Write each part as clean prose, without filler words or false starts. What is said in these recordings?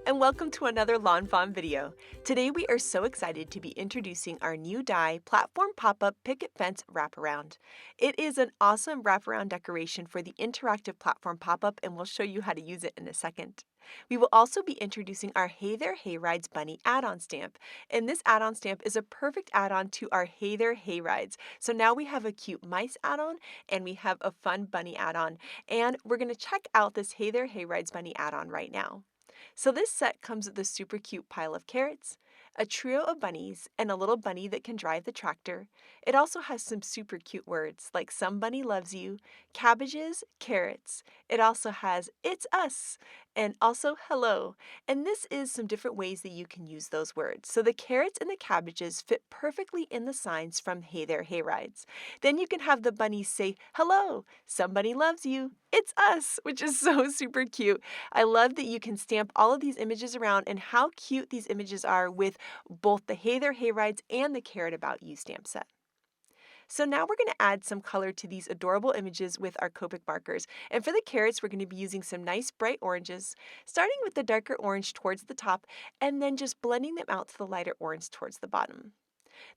and welcome to another lawnfawn video. Today we are so excited to be introducing our new die platform pop-up picket fence wraparound. It is an awesome wraparound decoration for the interactive platform pop-up, and we'll show you how to use it in a second. We will also be introducing our Hey There Hayrides bunny add-on stamp, and this add-on stamp is a perfect add-on to our Hey There Hayrides. So now we have a cute mice add-on and we have a fun bunny add-on, and we're going to check out this Hey There Hayrides bunny add-on right now. So this set comes with a super cute pile of carrots, a trio of bunnies, and a little bunny that can drive the tractor. It also has some super cute words like "Some bunny loves you," cabbages, carrots. It also has "It's us," and also "Hello." And this is some different ways that you can use those words. So the carrots and the cabbages fit perfectly in the signs from Hey There Hayrides. Then you can have the bunnies say "Hello," "Somebody loves you," "It's us," which is so super cute. I love that you can stamp all of these images around and how cute these images are with both the Hey There Hayrides and the Carrot About You stamp set. So now we're going to add some color to these adorable images with our Copic markers. And for the carrots, we're going to be using some nice bright oranges, starting with the darker orange towards the top and then just blending them out to the lighter orange towards the bottom.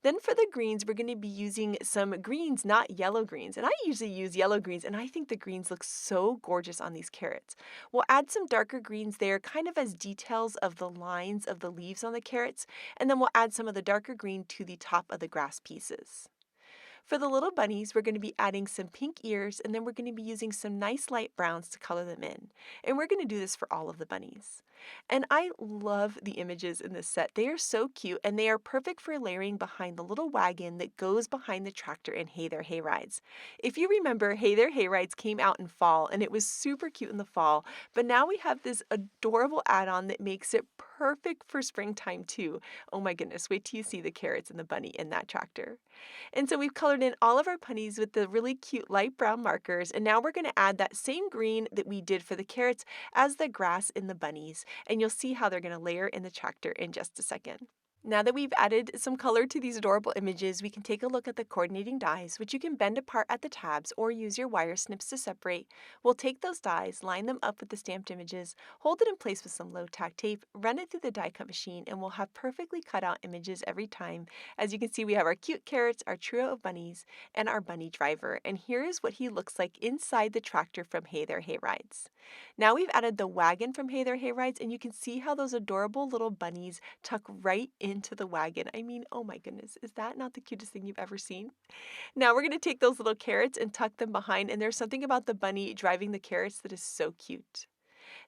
Then for the greens, we're going to be using some greens, not yellow greens. And I usually use yellow greens, and I think the greens look so gorgeous on these carrots. We'll add some darker greens there, kind of as details of the lines of the leaves on the carrots, and then we'll add some of the darker green to the top of the grass pieces. For the little bunnies, we're going to be adding some pink ears, and then we're going to be using some nice light browns to color them in. And we're going to do this for all of the bunnies. And I love the images in this set. They are so cute, and they are perfect for layering behind the little wagon that goes behind the tractor in Hey There Hayrides. If you remember, Hey There Hayrides came out in fall, and it was super cute in the fall, but now we have this adorable add-on that makes it perfect for springtime too. Oh my goodness, wait till you see the carrots and the bunny in that tractor. And so we've colored in all of our bunnies with the really cute light brown markers, and now we're going to add that same green that we did for the carrots as the grass in the bunnies, and you'll see how they're going to layer in the tractor in just a second. Now that we've added some color to these adorable images, we can take a look at the coordinating dies, which you can bend apart at the tabs or use your wire snips to separate. We'll take those dies, line them up with the stamped images, hold it in place with some low-tack tape, run it through the die cut machine, and we'll have perfectly cut out images every time. As you can see, we have our cute carrots, our trio of bunnies, and our bunny driver. And here is what he looks like inside the tractor from Hey There Hayrides. Now we've added the wagon from Hey There Hayrides, and you can see how those adorable little bunnies tuck right into the wagon. I mean, oh my goodness, is that not the cutest thing you've ever seen? Now we're going to take those little carrots and tuck them behind, and there's something about the bunny driving the carrots that is so cute.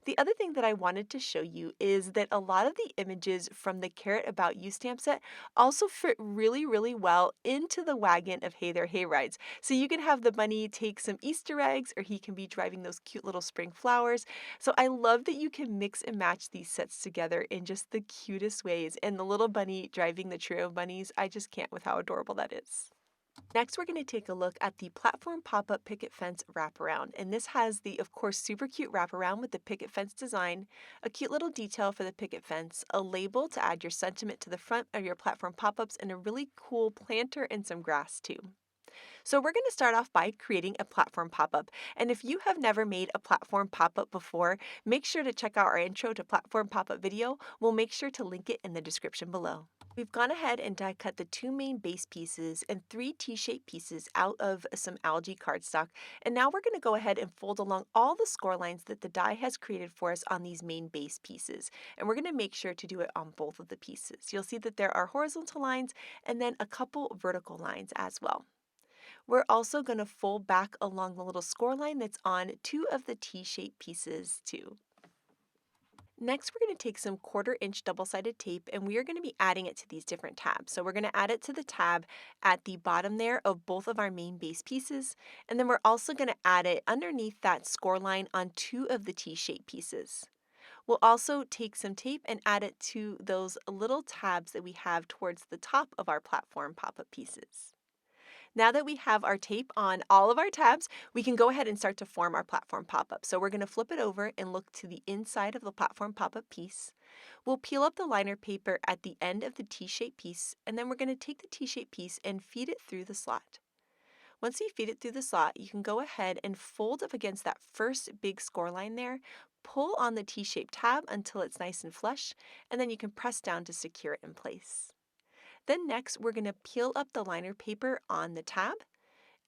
The other thing that I wanted to show you is that a lot of the images from the Carrot About You stamp set also fit really, really well into the wagon of Hey There Hayrides. So you can have the bunny take some Easter eggs, or he can be driving those cute little spring flowers. So I love that you can mix and match these sets together in just the cutest ways. And the little bunny driving the trio of bunnies, I just can't with how adorable that is. Next, we're going to take a look at the platform pop-up picket fence wraparound. And this has the, of course, super cute wraparound with the picket fence design, a cute little detail for the picket fence, a label to add your sentiment to the front of your platform pop-ups, and a really cool planter and some grass too. So we're going to start off by creating a platform pop-up. And if you have never made a platform pop-up before, make sure to check out our intro to platform pop-up video. We'll make sure to link it in the description below. We've gone ahead and die cut the two main base pieces and three T-shaped pieces out of some algae cardstock. And now we're going to go ahead and fold along all the score lines that the die has created for us on these main base pieces. And we're going to make sure to do it on both of the pieces. You'll see that there are horizontal lines and then a couple vertical lines as well. We're also going to fold back along the little score line that's on two of the T-shaped pieces too. Next, we're going to take some 1/4-inch double-sided tape, and we are going to be adding it to these different tabs. So we're going to add it to the tab at the bottom there of both of our main base pieces, and then we're also going to add it underneath that score line on two of the T-shaped pieces. We'll also take some tape and add it to those little tabs that we have towards the top of our platform pop-up pieces. Now that we have our tape on all of our tabs, we can go ahead and start to form our platform pop-up. So we're going to flip it over and look to the inside of the platform pop-up piece. We'll peel up the liner paper at the end of the T-shaped piece, and then we're going to take the T-shaped piece and feed it through the slot. Once you feed it through the slot, you can go ahead and fold up against that first big score line there, pull on the T-shaped tab until it's nice and flush, and then you can press down to secure it in place. Then next, we're going to peel up the liner paper on the tab,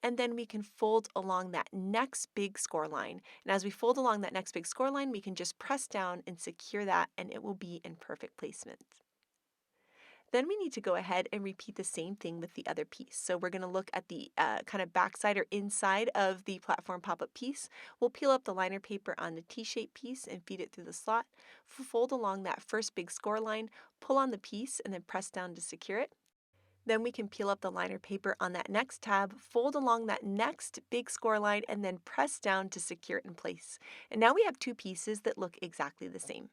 and then we can fold along that next big score line. And as we fold along that next big score line, we can just press down and secure that, and it will be in perfect placement. Then we need to go ahead and repeat the same thing with the other piece. So we're going to look at the kind of backside or inside of the platform pop-up piece. We'll peel up the liner paper on the T-shaped piece and feed it through the slot. Fold along that first big score line, pull on the piece, and then press down to secure it. Then we can peel up the liner paper on that next tab, fold along that next big score line, and then press down to secure it in place. And now we have two pieces that look exactly the same.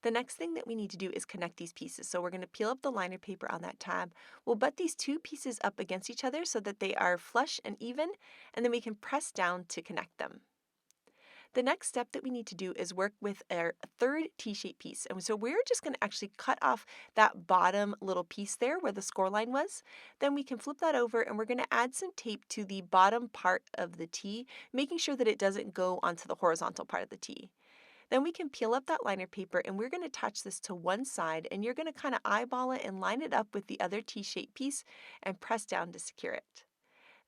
The next thing that we need to do is connect these pieces. So we're going to peel up the liner paper on that tab. We'll butt these two pieces up against each other so that they are flush and even, and then we can press down to connect them. The next step that we need to do is work with our third T-shaped piece. And so we're just going to actually cut off that bottom little piece there where the score line was. Then we can flip that over and we're going to add some tape to the bottom part of the T, making sure that it doesn't go onto the horizontal part of the T. Then we can peel up that liner paper and we're going to attach this to one side, and you're going to kind of eyeball it and line it up with the other T-shaped piece and press down to secure it.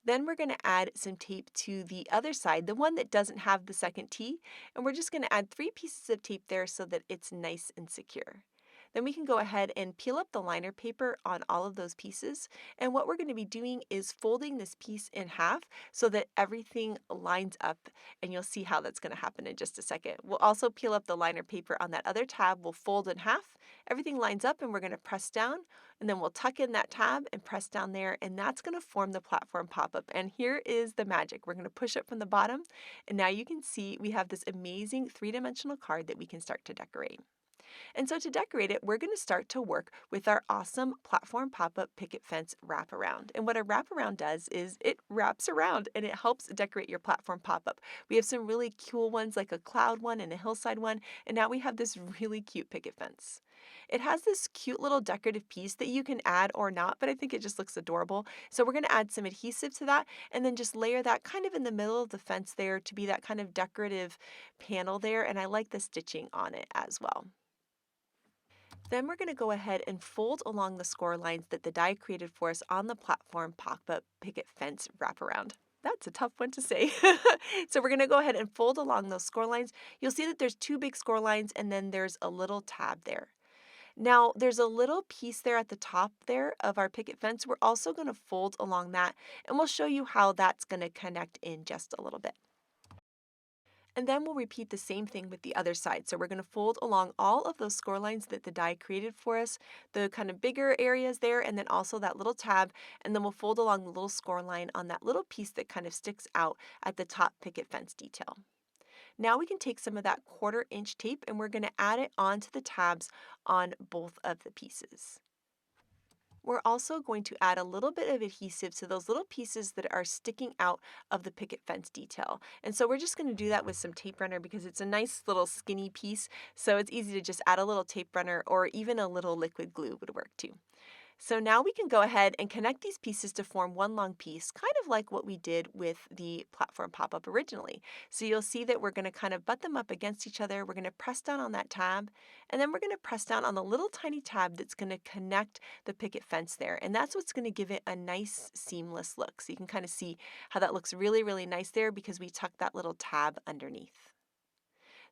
Then we're going to add some tape to the other side, the one that doesn't have the second T, and we're just going to add 3 pieces of tape there so that it's nice and secure. Then we can go ahead and peel up the liner paper on all of those pieces, and what we're going to be doing is folding this piece in half so that everything lines up, and you'll see how that's going to happen in just a second. We'll also peel up the liner paper on that other tab, we'll fold in half, everything lines up, and we're going to press down, and then we'll tuck in that tab and press down there, and that's going to form the platform pop-up. And here is the magic. We're going to push it from the bottom, and now you can see we have this amazing three-dimensional card that we can start to decorate. And so to decorate it, we're going to start to work with our awesome platform pop-up picket fence wraparound. And what a wraparound does is it wraps around and it helps decorate your platform pop-up. We have some really cool ones like a cloud one and a hillside one, and now we have this really cute picket fence. It has this cute little decorative piece that you can add or not, but I think it just looks adorable. So we're going to add some adhesive to that and then just layer that kind of in the middle of the fence there to be that kind of decorative panel there, and I like the stitching on it as well. Then we're going to go ahead and fold along the score lines that the die created for us on the platform pop-up picket fence wraparound. That's a tough one to say. So we're going to go ahead and fold along those score lines. You'll see that there's 2 big score lines and then there's a little tab there. Now there's a little piece there at the top there of our picket fence. We're also going to fold along that, and we'll show you how that's going to connect in just a little bit. And then we'll repeat the same thing with the other side. So we're going to fold along all of those score lines that the die created for us, the kind of bigger areas there, and then also that little tab, and then we'll fold along the little score line on that little piece that kind of sticks out at the top picket fence detail. Now we can take some of that 1/4-inch tape and we're going to add it onto the tabs on both of the pieces. We're also going to add a little bit of adhesive to those little pieces that are sticking out of the picket fence detail. And so we're just going to do that with some tape runner because it's a nice little skinny piece, so it's easy to just add a little tape runner, or even a little liquid glue would work too. So now we can go ahead and connect these pieces to form one long piece, kind of like what we did with the platform pop-up originally. So you'll see that we're going to kind of butt them up against each other. We're going to press down on that tab, and then we're going to press down on the little tiny tab that's going to connect the picket fence there. And that's what's going to give it a nice seamless look. So you can kind of see how that looks really, really nice there because we tucked that little tab underneath.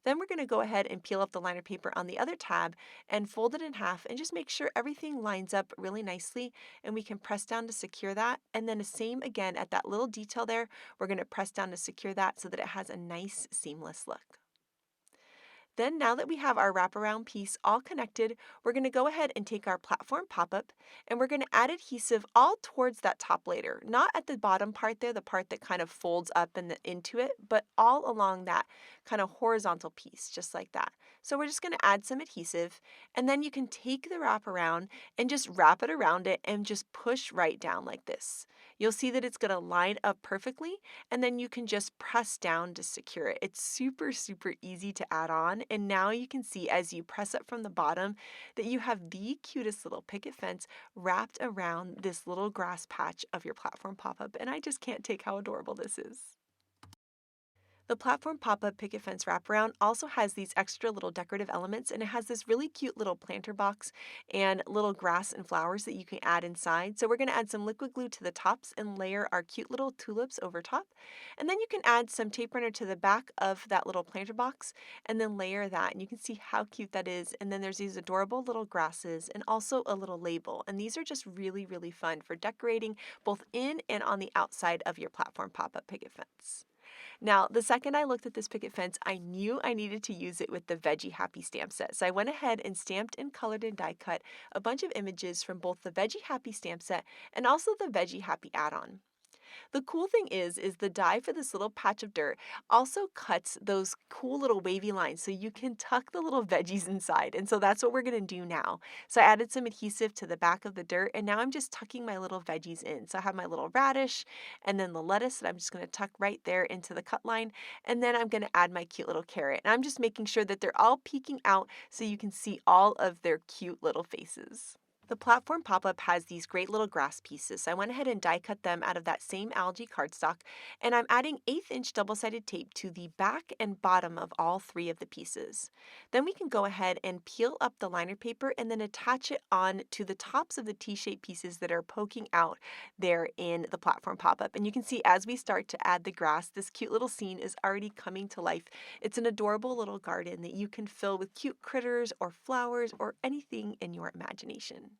Then we're going to go ahead and peel up the liner paper on the other tab and fold it in half and just make sure everything lines up really nicely, and we can press down to secure that. And then the same again at that little detail there, we're going to press down to secure that so that it has a nice seamless look. Then now that we have our wraparound piece all connected, we're going to go ahead and take our platform pop-up and we're going to add adhesive all towards that top layer, not at the bottom part there, the part that kind of folds up into it, but all along that kind of horizontal piece, just like that. So we're just going to add some adhesive, and then you can take the wraparound and just wrap it around it and just push right down like this. You'll see that it's going to line up perfectly, and then you can just press down to secure it. It's super, super easy to add on, and now you can see as you press up from the bottom that you have the cutest little picket fence wrapped around this little grass patch of your platform pop-up, and I just can't take how adorable this is. The platform pop-up picket fence wraparound also has these extra little decorative elements, and it has this really cute little planter box and little grass and flowers that you can add inside. So we're going to add some liquid glue to the tops and layer our cute little tulips over top. And then you can add some tape runner to the back of that little planter box and then layer that. And you can see how cute that is. And then there's these adorable little grasses and also a little label. And these are just really, really fun for decorating both in and on the outside of your platform pop-up picket fence. Now, the second I looked at this picket fence, I knew I needed to use it with the Veggie Happy stamp set. So I went ahead and stamped and colored and die cut a bunch of images from both the Veggie Happy stamp set and also the Veggie Happy add-on. The cool thing is the die for this little patch of dirt also cuts those cool little wavy lines so you can tuck the little veggies inside. And so that's what we're going to do now. So I added some adhesive to the back of the dirt, and now I'm just tucking my little veggies in. So I have my little radish and then the lettuce that I'm just going to tuck right there into the cut line. And then I'm going to add my cute little carrot. And I'm just making sure that they're all peeking out so you can see all of their cute little faces. The platform pop-up has these great little grass pieces, so I went ahead and die cut them out of that same algae cardstock, and I'm adding 1/8" double-sided tape to the back and bottom of all 3 of the pieces. Then we can go ahead and peel up the liner paper and then attach it on to the tops of the T-shaped pieces that are poking out there in the platform pop-up. And you can see as we start to add the grass, this cute little scene is already coming to life. It's an adorable little garden that you can fill with cute critters or flowers or anything in your imagination.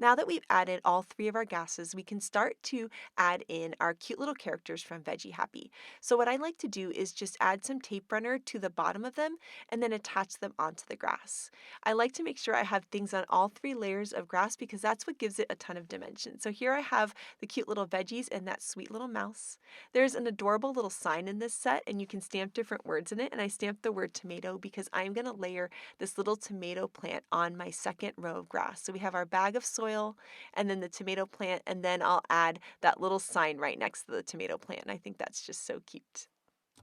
Now that we've added all 3 of our gases, we can start to add in our cute little characters from Veggie Happy. So what I like to do is just add some tape runner to the bottom of them and then attach them onto the grass. I like to make sure I have things on all 3 layers of grass because that's what gives it a ton of dimension. So here I have the cute little veggies and that sweet little mouse. There's an adorable little sign in this set, and you can stamp different words in it, and I stamped the word tomato because I'm going to layer this little tomato plant on my second row of grass. So we have our bag of soil and then the tomato plant, and then I'll add that little sign right next to the tomato plant. And I think that's just so cute.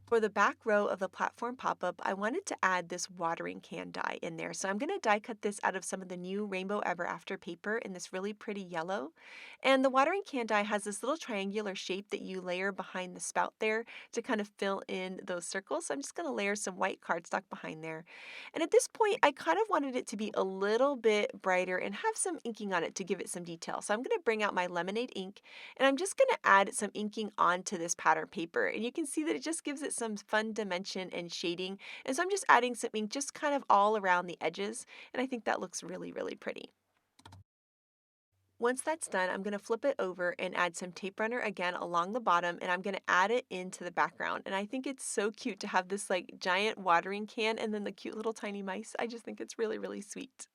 For the back row of the platform pop-up, I wanted to add this watering can die in there. So I'm going to die cut this out of some of the new Rainbow Ever After paper in this really pretty yellow. And the watering can die has this little triangular shape that you layer behind the spout there to kind of fill in those circles. So I'm just going to layer some white cardstock behind there. And at this point, I kind of wanted it to be a little bit brighter and have some inking on it to give it some detail. So I'm going to bring out my lemonade ink, and I'm just going to add some inking onto this pattern paper. And you can see that it just gives it some fun dimension and shading. And so I'm just adding some ink just kind of all around the edges. And I think that looks really, really pretty. Once that's done, I'm going to flip it over and add some tape runner again along the bottom, and I'm going to add it into the background. And I think it's so cute to have this like giant watering can and then the cute little tiny mice. I just think it's really, really sweet.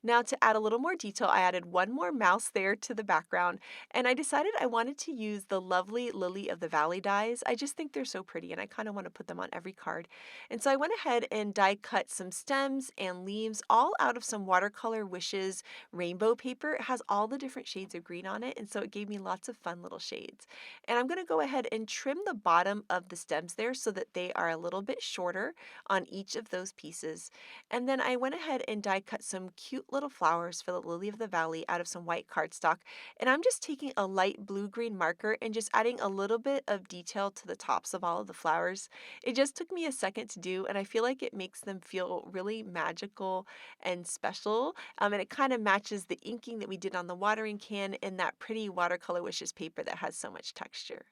Now to add a little more detail, I added one more mouse there to the background, and I decided I wanted to use the lovely Lily of the Valley dies. I just think they're so pretty, and I kind of want to put them on every card. And so I went ahead and die cut some stems and leaves all out of some Watercolor Wishes rainbow paper. It has all the different shades of green on it, and so it gave me lots of fun little shades. And I'm going to go ahead and trim the bottom of the stems there so that they are a little bit shorter on each of those pieces. And then I went ahead and die cut some cute little flowers for the Lily of the Valley out of some white cardstock. And I'm just taking a light blue-green marker and just adding a little bit of detail to the tops of all of the flowers. It just took me a second to do, and I feel like it makes them feel really magical and special. And it kind of matches the inking that we did on the watering can in that pretty Watercolor Wishes paper that has so much texture.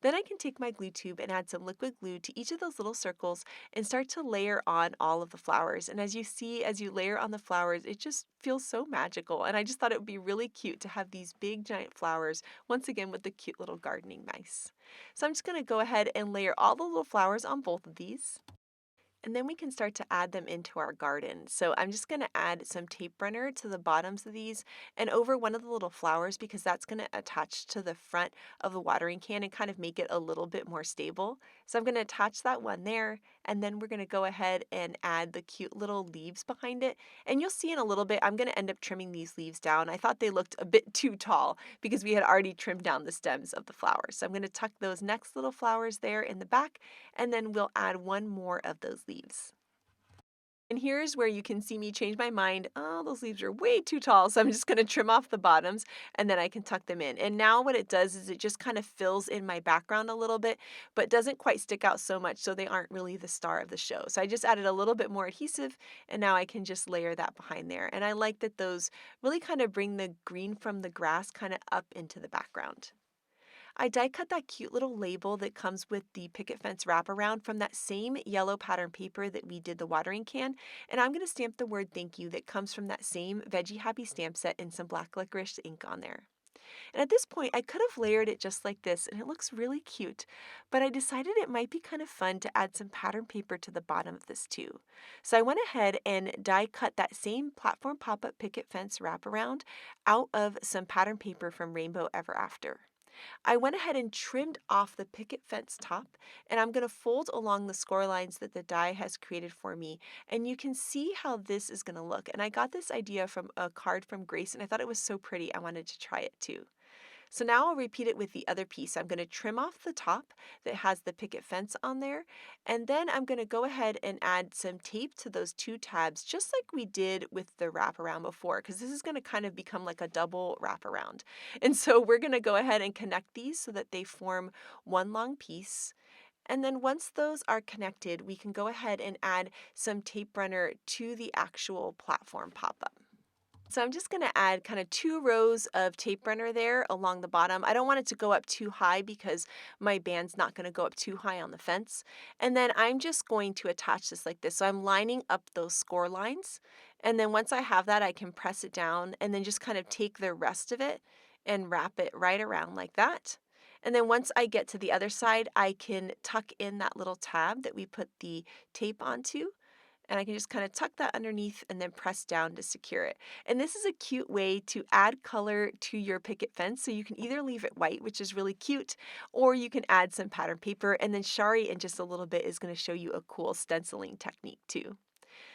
Then I can take my glue tube and add some liquid glue to each of those little circles and start to layer on all of the flowers. And as you see, as you layer on the flowers, it just feels so magical. And I just thought it would be really cute to have these big giant flowers, once again with the cute little gardening mice. So I'm just going to go ahead and layer all the little flowers on both of these. And then we can start to add them into our garden. So I'm just going to add some tape runner to the bottoms of these and over one of the little flowers because that's going to attach to the front of the watering can and kind of make it a little bit more stable. So I'm going to attach that one there, and then we're going to go ahead and add the cute little leaves behind it. And you'll see in a little bit, I'm going to end up trimming these leaves down. I thought they looked a bit too tall because we had already trimmed down the stems of the flowers. So I'm going to tuck those next little flowers there in the back, and then we'll add one more of those leaves. And here's where you can see me change my mind. Oh, those leaves are way too tall, so I'm just gonna trim off the bottoms and then I can tuck them in. And now what it does is it just kind of fills in my background a little bit, but doesn't quite stick out so much so they aren't really the star of the show. So I just added a little bit more adhesive and now I can just layer that behind there. And I like that those really kind of bring the green from the grass kind of up into the background. I die cut that cute little label that comes with the picket fence wraparound from that same yellow pattern paper that we did the watering can, and I'm going to stamp the word thank you that comes from that same Veggie Happy stamp set in some black licorice ink on there. And at this point, I could have layered it just like this, and it looks really cute, but I decided it might be kind of fun to add some pattern paper to the bottom of this too. So I went ahead and die cut that same platform pop-up picket fence wraparound out of some pattern paper from Rainbow Ever After. I went ahead and trimmed off the picket fence top, and I'm going to fold along the score lines that the die has created for me, and you can see how this is going to look. And I got this idea from a card from Grace, and I thought it was so pretty I wanted to try it too. So now I'll repeat it with the other piece. I'm going to trim off the top that has the picket fence on there, and then I'm going to go ahead and add some tape to those two tabs, just like we did with the wraparound before, because this is going to kind of become like a double wraparound. And so we're going to go ahead and connect these so that they form one long piece. And then once those are connected, we can go ahead and add some tape runner to the actual platform pop-up. So I'm just going to add kind of 2 rows of tape runner there along the bottom. I don't want it to go up too high because my band's not going to go up too high on the fence. And then I'm just going to attach this like this. So I'm lining up those score lines. And then once I have that, I can press it down and then just kind of take the rest of it and wrap it right around like that. And then once I get to the other side, I can tuck in that little tab that we put the tape onto, and I can just kind of tuck that underneath and then press down to secure it. And this is a cute way to add color to your picket fence. So you can either leave it white, which is really cute, or you can add some pattern paper. And then Shari in just a little bit is going to show you a cool stenciling technique too.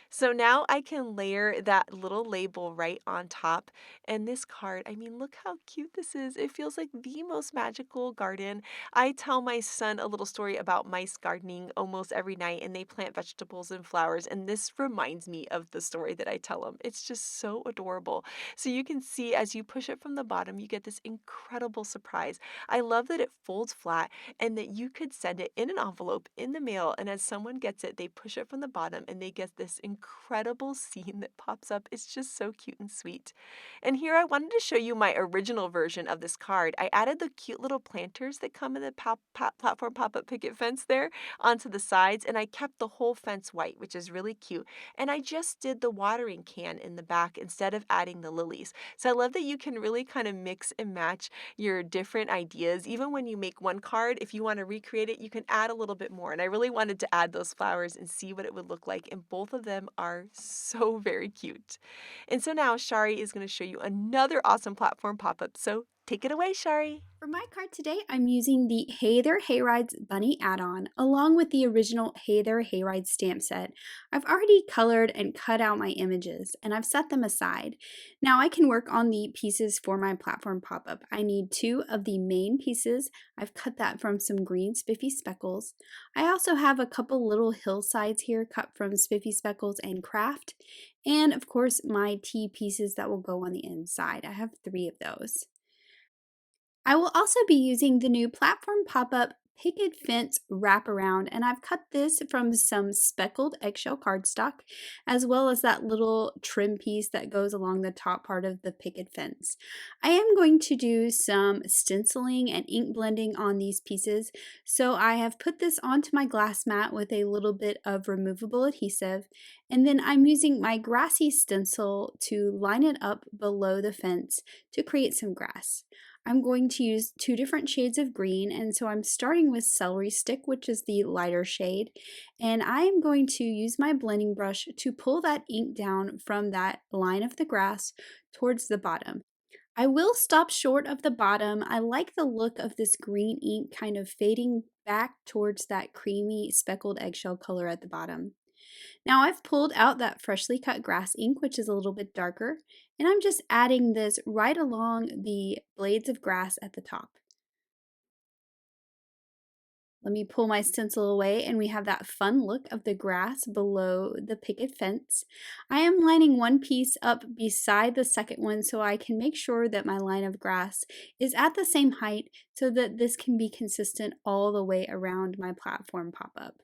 So now I can layer that little label right on top. And this card, I mean, look how cute this is. It feels like the most magical garden. I tell my son a little story about mice gardening almost every night, and they plant vegetables and flowers. And this reminds me of the story that I tell him. It's just so adorable. So you can see as you push it from the bottom, you get this incredible surprise. I love that it folds flat and that you could send it in an envelope in the mail, and as someone gets it, they push it from the bottom and they get this incredible scene that pops up. It's just so cute and sweet. And here I wanted to show you my original version of this card. I added the cute little planters that come in the platform pop-up picket fence there onto the sides, and I kept the whole fence white, which is really cute. And I just did the watering can in the back instead of adding the lilies. So I love that you can really kind of mix and match your different ideas. Even when you make one card, if you want to recreate it, you can add a little bit more. And I really wanted to add those flowers and see what it would look like. And both of them are so very cute. And so now Shari is going to show you another awesome platform pop-up. So take it away, Shari. For my card today, I'm using the Hey There Hayrides Bunny add-on along with the original Hey There Hayrides stamp set. I've already colored and cut out my images and I've set them aside. Now I can work on the pieces for my platform pop-up. I need 2 of the main pieces. I've cut that from some green spiffy speckles. I also have a couple little hillsides here cut from spiffy speckles and kraft. And of course my tea pieces that will go on the inside. I have 3 of those. I will also be using the new platform pop-up picket fence wraparound, and I've cut this from some speckled eggshell cardstock, as well as that little trim piece that goes along the top part of the picket fence. I am going to do some stenciling and ink blending on these pieces, so I have put this onto my glass mat with a little bit of removable adhesive, and then I'm using my Grassy stencil to line it up below the fence to create some grass. I'm going to use 2 different shades of green, and so I'm starting with celery stick, which is the lighter shade, and I am going to use my blending brush to pull that ink down from that line of the grass towards the bottom. I will stop short of the bottom. I like the look of this green ink kind of fading back towards that creamy speckled eggshell color at the bottom. Now I've pulled out that freshly cut grass ink, which is a little bit darker, and I'm just adding this right along the blades of grass at the top. Let me pull my stencil away and we have that fun look of the grass below the picket fence. I am lining one piece up beside the second one so I can make sure that my line of grass is at the same height so that this can be consistent all the way around my platform pop-up.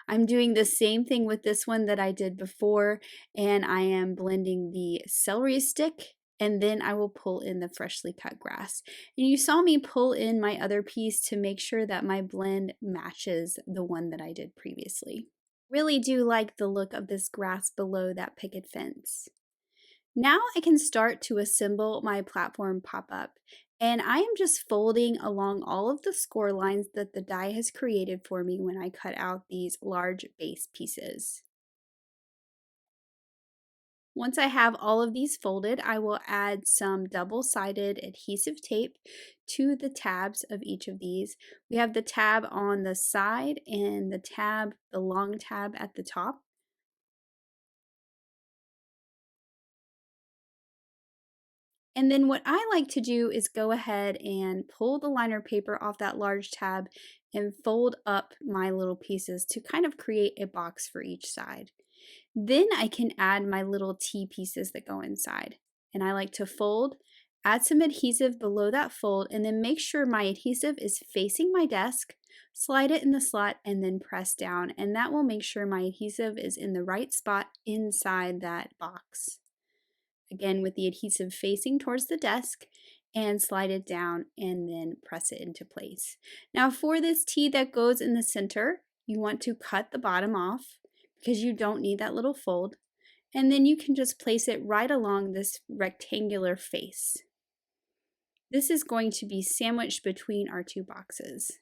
I'm doing the same thing with this one that I did before, and I am blending the celery stick, and then I will pull in the freshly cut grass. And you saw me pull in my other piece to make sure that my blend matches the one that I did previously. Really do like the look of this grass below that picket fence. Now I can start to assemble my platform pop-up, and I am just folding along all of the score lines that the die has created for me when I cut out these large base pieces. Once I have all of these folded, I will add some double-sided adhesive tape to the tabs of each of these. We have the tab on the side and the long tab at the top. And then what I like to do is go ahead and pull the liner paper off that large tab and fold up my little pieces to kind of create a box for each side. Then I can add my little T pieces that go inside. And I like to fold, add some adhesive below that fold, and then make sure my adhesive is facing my desk, slide it in the slot, and then press down. And that will make sure my adhesive is in the right spot inside that box. Again, with the adhesive facing towards the desk, and slide it down and then press it into place. Now for this T that goes in the center, you want to cut the bottom off because you don't need that little fold. And then you can just place it right along this rectangular face. This is going to be sandwiched between our two boxes.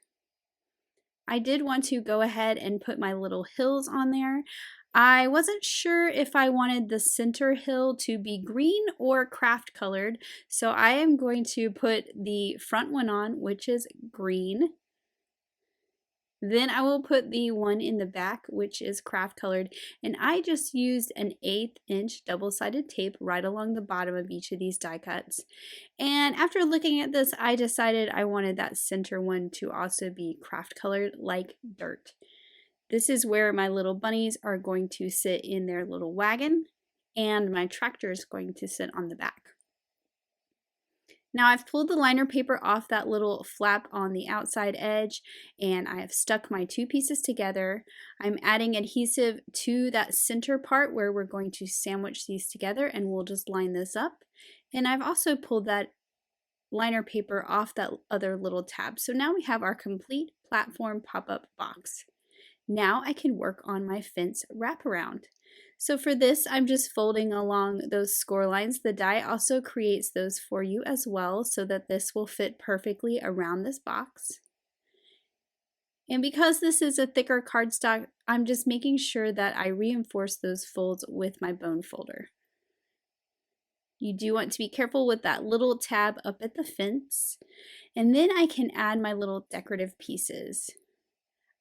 I did want to go ahead and put my little hills on there. I wasn't sure if I wanted the center hill to be green or kraft colored, so I am going to put the front one on, which is green. Then I will put the one in the back, which is kraft colored, and I just used an 1/8 inch double-sided tape right along the bottom of each of these die cuts. And after looking at this, I decided I wanted that center one to also be kraft colored like dirt. This is where my little bunnies are going to sit in their little wagon, and my tractor is going to sit on the back. Now I've pulled the liner paper off that little flap on the outside edge, and I have stuck my two pieces together. I'm adding adhesive to that center part where we're going to sandwich these together, and we'll just line this up. And I've also pulled that liner paper off that other little tab. So now we have our complete platform pop-up box. Now I can work on my fence wraparound. So for this, I'm just folding along those score lines. The die also creates those for you as well so that this will fit perfectly around this box. And because this is a thicker cardstock, I'm just making sure that I reinforce those folds with my bone folder. You do want to be careful with that little tab up at the fence. And then I can add my little decorative pieces.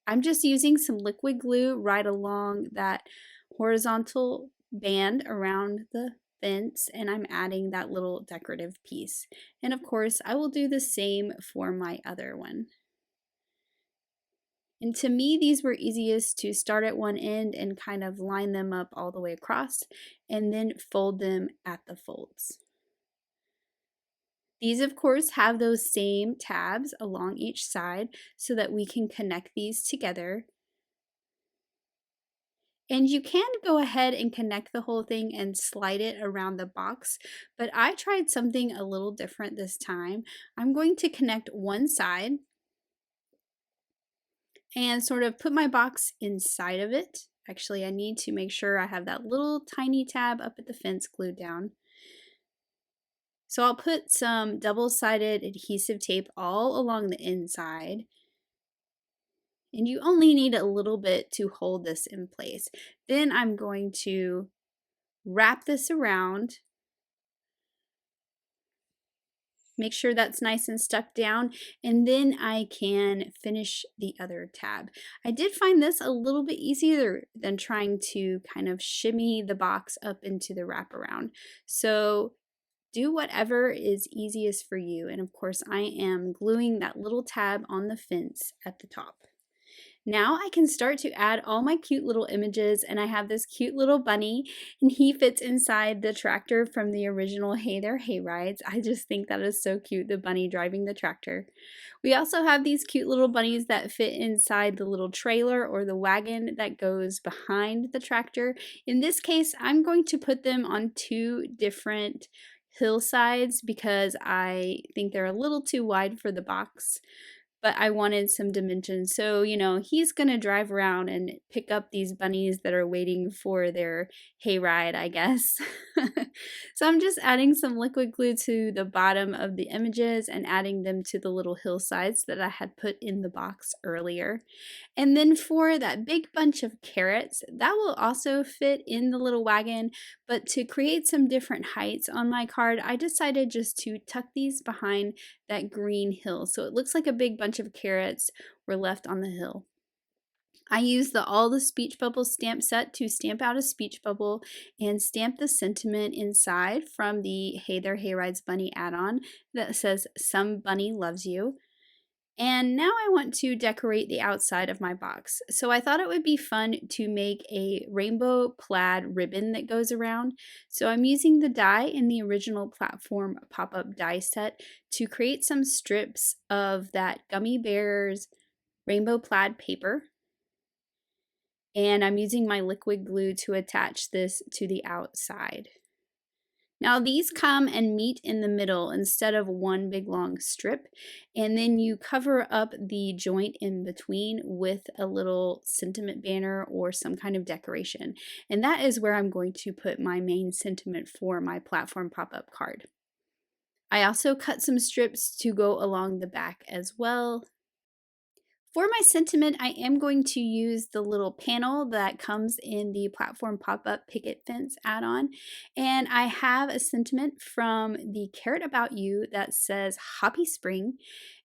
I'm just using some liquid glue right along that horizontal band around the fence, and I'm adding that little decorative piece. And of course, I will do the same for my other one. And to me, these were easiest to start at one end and kind of line them up all the way across, and then fold them at the folds. These, of course, have those same tabs along each side so that we can connect these together. And you can go ahead and connect the whole thing and slide it around the box, but I tried something a little different this time. I'm going to connect one side and sort of put my box inside of it. Actually, I need to make sure I have that little tiny tab up at the fence glued down. So I'll put some double-sided adhesive tape all along the inside. And you only need a little bit to hold this in place. Then I'm going to wrap this around. Make sure that's nice and stuck down, and then I can finish the other tab. I did find this a little bit easier than trying to kind of shimmy the box up into the wraparound. So do whatever is easiest for you. And of course, I am gluing that little tab on the fence at the top. Now I can start to add all my cute little images, and I have this cute little bunny, and he fits inside the tractor from the original Hey There Hayrides. I just think that is so cute, the bunny driving the tractor. We also have these cute little bunnies that fit inside the little trailer or the wagon that goes behind the tractor. In this case, I'm going to put them on two different hillsides because I think they're a little too wide for the box, but I wanted some dimensions. So, he's going to drive around and pick up these bunnies that are waiting for their hayride, I guess. So I'm just adding some liquid glue to the bottom of the images and adding them to the little hillsides that I had put in the box earlier. And then for that big bunch of carrots, that will also fit in the little wagon, but to create some different heights on my card, I decided just to tuck these behind that green hill. So it looks like a big bunch of carrots were left on the hill. I used the All the Speech Bubbles stamp set to stamp out a speech bubble and stamp the sentiment inside from the Hey There Hayrides Bunny add-on that says, "Some bunny loves you." And now I want to decorate the outside of my box. So I thought it would be fun to make a rainbow plaid ribbon that goes around. So I'm using the die in the original platform pop-up die set to create some strips of that Gummy Bears rainbow plaid paper. And I'm using my liquid glue to attach this to the outside. Now these come and meet in the middle instead of one big long strip, and then you cover up the joint in between with a little sentiment banner or some kind of decoration. And that is where I'm going to put my main sentiment for my platform pop-up card. I also cut some strips to go along the back as well. For my sentiment, I am going to use the little panel that comes in the platform pop-up picket fence add-on. And I have a sentiment from the Carrot About You that says Happy Spring.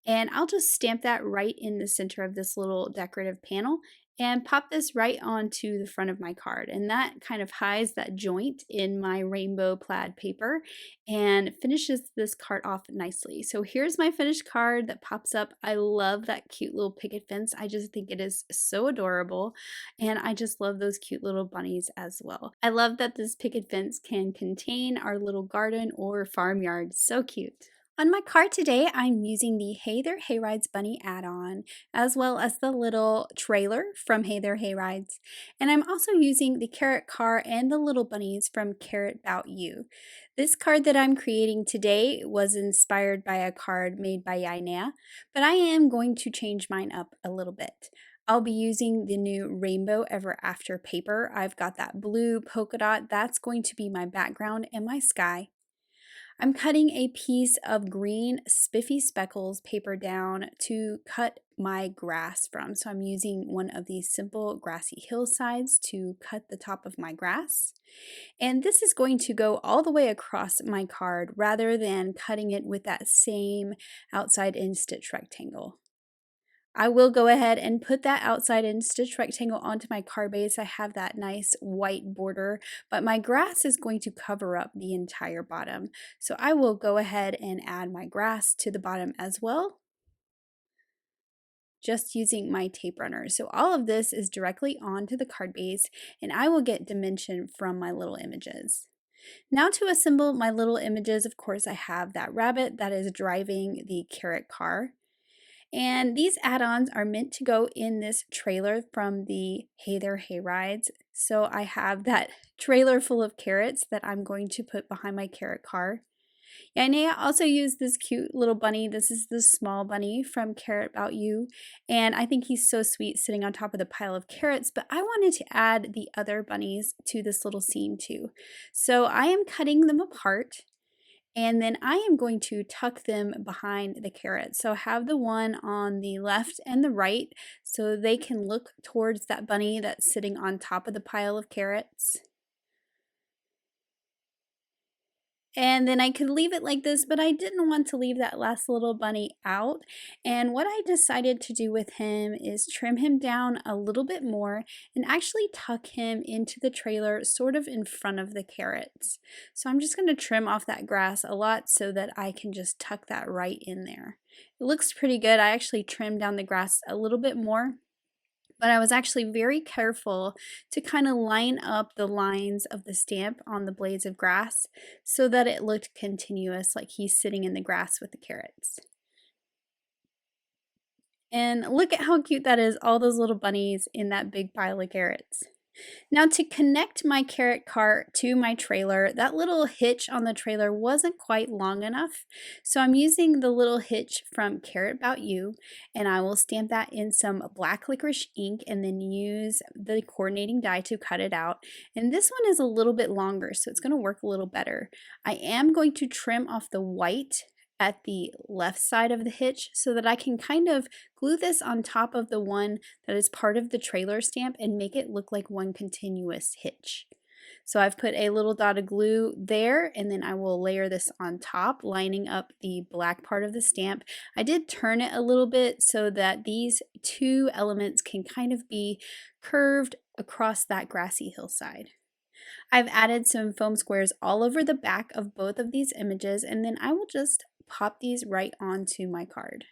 And I'll just stamp that right in the center of this little decorative panel and pop this right onto the front of my card. And that kind of hides that joint in my rainbow plaid paper and finishes this card off nicely. So here's my finished card that pops up. I love that cute little picket fence. I just think it is so adorable, and I just love those cute little bunnies as well. I love that this picket fence can contain our little garden or farmyard. So cute. On my card today, I'm using the Hey There Hayrides Bunny add-on, as well as the little trailer from Hey There Hayrides. And I'm also using the carrot car and the little bunnies from Carrot Bout You. This card that I'm creating today was inspired by a card made by Yainea, but I am going to change mine up a little bit. I'll be using the new Rainbow Ever After paper. I've got that blue polka dot. That's going to be my background and my sky. I'm cutting a piece of green spiffy speckles paper down to cut my grass from. So I'm using one of these simple grassy hillsides to cut the top of my grass. And this is going to go all the way across my card rather than cutting it with that same outside in stitch rectangle. I will go ahead and put that outside in stitch rectangle onto my card base. I have that nice white border, but my grass is going to cover up the entire bottom. So I will go ahead and add my grass to the bottom as well, just using my tape runner. So all of this is directly onto the card base, and I will get dimension from my little images. Now to assemble my little images, of course, I have that rabbit that is driving the carrot car. And these add-ons are meant to go in this trailer from the Hey There Hayrides. So I have that trailer full of carrots that I'm going to put behind my carrot car. Yainea also used this cute little bunny. This is the small bunny from Carrot About You. And I think he's so sweet sitting on top of the pile of carrots, but I wanted to add the other bunnies to this little scene too. So I am cutting them apart. And then I am going to tuck them behind the carrots. So have the one on the left and the right so they can look towards that bunny that's sitting on top of the pile of carrots. And then I could leave it like this, but I didn't want to leave that last little bunny out. And what I decided to do with him is trim him down a little bit more and actually tuck him into the trailer sort of in front of the carrots. So I'm just going to trim off that grass a lot so that I can just tuck that right in there. It looks pretty good. I actually trimmed down the grass a little bit more, but I was actually very careful to kind of line up the lines of the stamp on the blades of grass so that it looked continuous, like he's sitting in the grass with the carrots. And look at how cute that is, all those little bunnies in that big pile of carrots. Now to connect my carrot cart to my trailer, that little hitch on the trailer wasn't quite long enough. So I'm using the little hitch from Carrot About You, and I will stamp that in some black licorice ink and then use the coordinating die to cut it out. And this one is a little bit longer, so it's going to work a little better. I am going to trim off the white at the left side of the hitch so that I can kind of glue this on top of the one that is part of the trailer stamp and make it look like one continuous hitch. So I've put a little dot of glue there, and then I will layer this on top, lining up the black part of the stamp. I did turn it a little bit so that these two elements can kind of be curved across that grassy hillside. I've added some foam squares all over the back of both of these images, and then I will just pop these right onto my card.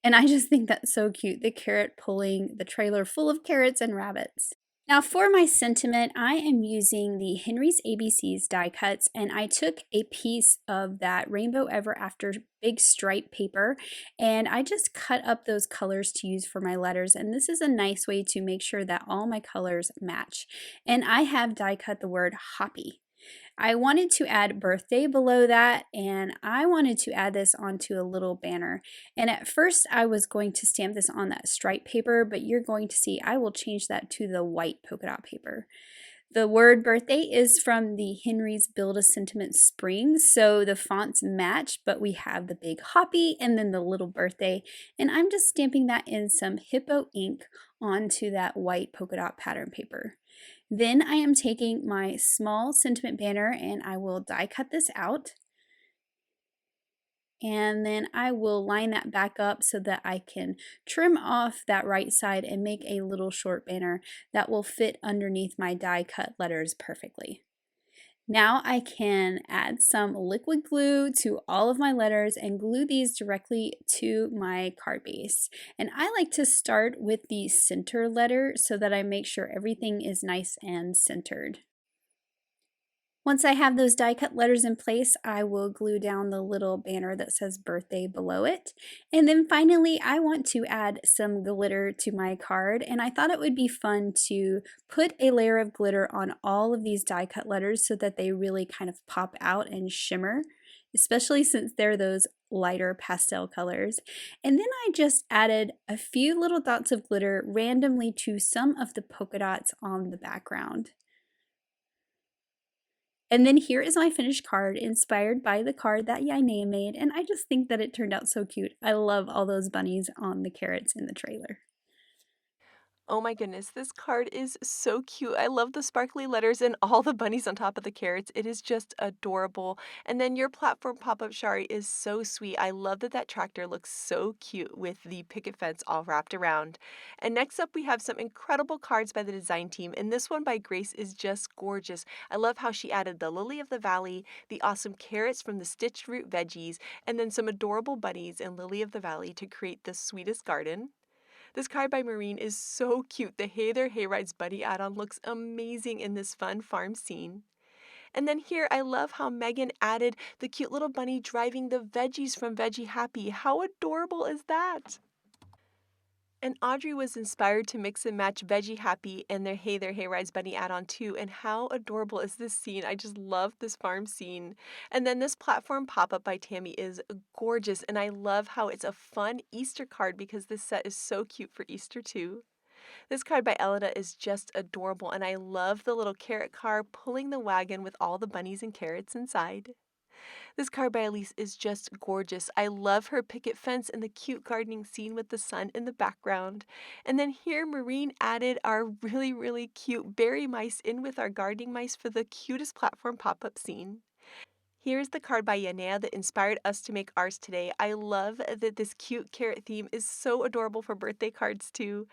And I just think that's so cute, the carrot pulling the trailer full of carrots and rabbits. Now for my sentiment, I am using the Henry's ABCs die cuts, and I took a piece of that Rainbow Ever After big stripe paper, and I just cut up those colors to use for my letters, and this is a nice way to make sure that all my colors match. And I have die cut the word hoppy. I wanted to add birthday below that, and I wanted to add this onto a little banner. And at first I was going to stamp this on that stripe paper, but you're going to see I will change that to the white polka dot paper. The word birthday is from the Henry's Build a Sentiment Spring, so the fonts match, but we have the big hoppy and then the little birthday, and I'm just stamping that in some hippo ink onto that white polka dot pattern paper. Then I am taking my small sentiment banner and I will die cut this out. And then I will line that back up so that I can trim off that right side and make a little short banner that will fit underneath my die cut letters perfectly. Now I can add some liquid glue to all of my letters and glue these directly to my card base. And I like to start with the center letter so that I make sure everything is nice and centered. Once I have those die cut letters in place, I will glue down the little banner that says birthday below it. And then finally, I want to add some glitter to my card, and I thought it would be fun to put a layer of glitter on all of these die cut letters so that they really kind of pop out and shimmer, especially since they're those lighter pastel colors. And then I just added a few little dots of glitter randomly to some of the polka dots on the background. And then here is my finished card inspired by the card that Yainea made, and I just think that it turned out so cute. I love all those bunnies on the carrots in the trailer. Oh my goodness, this card is so cute. I love the sparkly letters and all the bunnies on top of the carrots. It is just adorable. And then your platform pop-up shari is so sweet. I love that that tractor looks so cute with the picket fence all wrapped around. And next up, we have some incredible cards by the design team, and this one by Grace is just gorgeous. I love how she added the lily of the valley, the awesome carrots from the stitched root veggies, and then some adorable bunnies and lily of the valley to create the sweetest garden. This card by Maureen is so cute. The Hey There Hayrides Buddy add-on looks amazing in this fun farm scene. And then here, I love how Megan added the cute little bunny driving the veggies from Veggie Happy. How adorable is that? And Audrey was inspired to mix and match Veggie Happy and their Hey There Hayrides Bunny add-on too. And how adorable is this scene? I just love this farm scene. And then this platform pop-up by Tammy is gorgeous. And I love how it's a fun Easter card because this set is so cute for Easter too. This card by Elida is just adorable. And I love the little carrot car pulling the wagon with all the bunnies and carrots inside. This card by Elise is just gorgeous. I love her picket fence and the cute gardening scene with the sun in the background. And then here, Maureen added our really cute berry mice in with our gardening mice for the cutest platform pop-up scene. Here's the card by Yanea that inspired us to make ours today. I love that this cute carrot theme is so adorable for birthday cards too.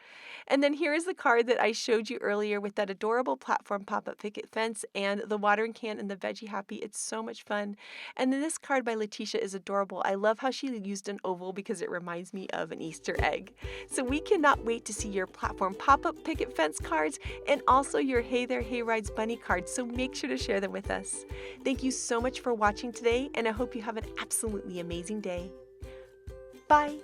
And then here is the card that I showed you earlier with that adorable platform pop-up picket fence and the watering can and the veggie happy. It's so much fun. And then this card by Letitia is adorable. I love how she used an oval because it reminds me of an Easter egg. So we cannot wait to see your platform pop-up picket fence cards and also your Hey There Hayrides bunny cards, so make sure to share them with us. Thank you so much for watching today, and I hope you have an absolutely amazing day. Bye!